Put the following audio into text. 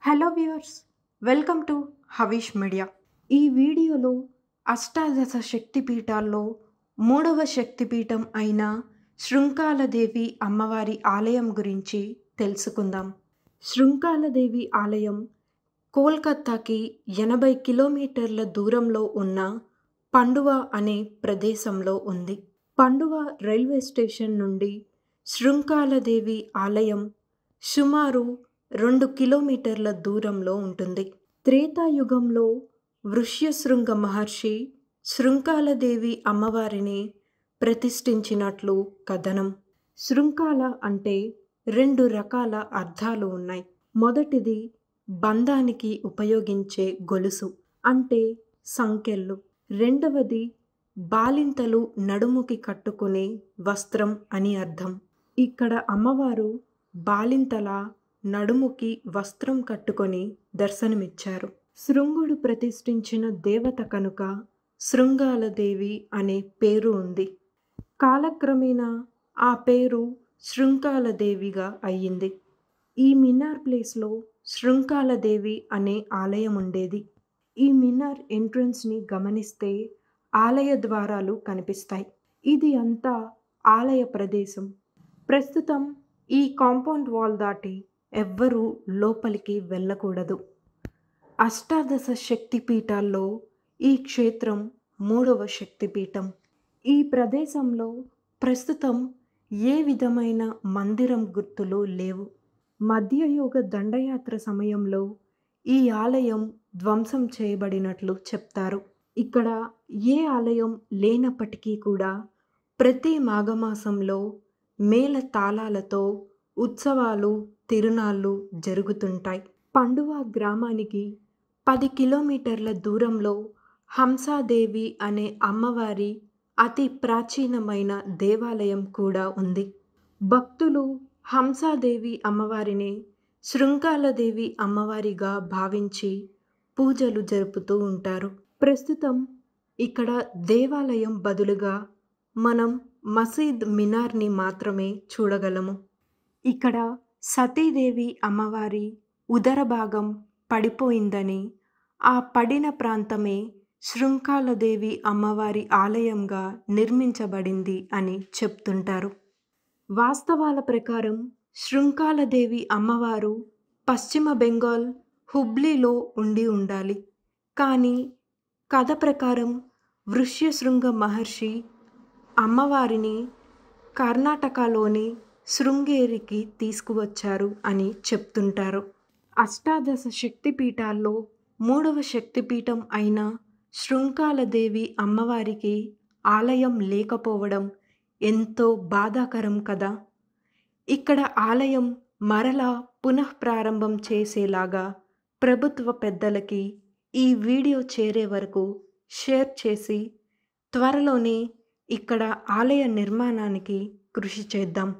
Hello viewers, welcome to Havish media. ఈ వీడియోలో అష్టాదశ శక్తిపీఠాల్లో మూడవ శక్తిపీఠం అయిన శృంఖాలదేవి అమ్మవారి ఆలయం గురించి తెలుసుకుందాం. శృంఖాలదేవి ఆలయం కోల్కతాకి 80 కిలోమీటర్ల దూరంలో ఉన్న పండువ అనే ప్రదేశంలో ఉంది. పండువ రైల్వే స్టేషన్ నుండి శృంఖాలదేవి ఆలయం సుమారు 2 కిలోమీటర్ల దూరంలో ఉంటుంది. త్రేతాయుగంలో వృష్యశృంగ మహర్షి శృంఖాలదేవి అమ్మవారిని ప్రతిష్ఠించినట్లు కథనం. శృంఖాల అంటే 2 రకాల అర్థాలు ఉన్నాయి. మొదటిది బంధానికి ఉపయోగించే గొలుసు అంటే సంకెళ్ళు. రెండవది బాలింతలు నడుముకి కట్టుకునే వస్త్రం అని అర్థం. ఇక్కడ అమ్మవారు బాలింతల నడుముకి వస్త్రం కట్టుకొని దర్శనమిచ్చారు. శృంగుడు ప్రతిష్ఠించిన దేవత కనుక శృంగాలదేవి అనే పేరు ఉంది. కాలక్రమేణా ఆ పేరు శృంఖాలదేవిగా అయ్యింది. ఈ మినార్ ప్లేస్లో శృంఖాలదేవి అనే ఆలయం ఉండేది. ఈ మినార్ ఎంట్రన్స్ని గమనిస్తే ఆలయ ద్వారాలు కనిపిస్తాయి. ఇది అంతా ఆలయ ప్రదేశం. ప్రస్తుతం ఈ కాంపౌండ్ వాల్ దాటి ఎవ్వరూ లోపలికి వెళ్ళకూడదు. అష్టాదశ శక్తిపీఠాల్లో ఈ క్షేత్రం 3వ శక్తిపీఠం. ఈ ప్రదేశంలో ప్రస్తుతం ఏ విధమైన మందిరం గుర్తులు లేవు. మధ్యయుగ దండయాత్ర సమయంలో ఈ ఆలయం ధ్వంసం చేయబడినట్లు చెప్తారు. ఇక్కడ ఏ ఆలయం లేనప్పటికీ కూడా ప్రతి మాఘమాసంలో మేళ తాళాలతో ఉత్సవాలు, తిరునాళ్ళు జరుగుతుంటాయి. పండువ గ్రామానికి 10 కిలోమీటర్ల దూరంలో హంసాదేవి అనే అమ్మవారి అతి ప్రాచీనమైన దేవాలయం కూడా ఉంది. భక్తులు హంసాదేవి అమ్మవారిని శృంఖాలదేవి అమ్మవారిగా భావించి పూజలు జరుపుతూ ఉంటారు. ప్రస్తుతం ఇక్కడ దేవాలయం బదులుగా మనం మసీద్ మినార్ని మాత్రమే చూడగలము. ఇక్కడ సతీదేవి అమ్మవారి ఉదర భాగం పడిపోయిందని, ఆ పడిన ప్రాంతమే శృంఖాలదేవి అమ్మవారి ఆలయంగా నిర్మించబడింది అని చెప్తుంటారు. వాస్తవాల ప్రకారం శృంఖాలదేవి అమ్మవారు పశ్చిమ బెంగాల్ హుబ్లీలో ఉండి ఉండాలి. కానీ కథ ప్రకారం వృష్యశృంగ మహర్షి అమ్మవారిని కర్ణాటకలోని శృంగేరికి తీసుకువచ్చారు అని చెప్తుంటారు. అష్టాదశ శక్తిపీఠాల్లో 3వ శక్తిపీఠం అయిన శృంఖాలదేవి అమ్మవారికి ఆలయం లేకపోవడం ఎంతో బాధాకరం కదా. ఇక్కడ ఆలయం మరలా పునఃప్రారంభం చేసేలాగా ప్రభుత్వ పెద్దలకి ఈ వీడియో చేరే వరకు షేర్ చేసి త్వరలోనే ఇక్కడ ఆలయ నిర్మాణానికి కృషి చేద్దాం.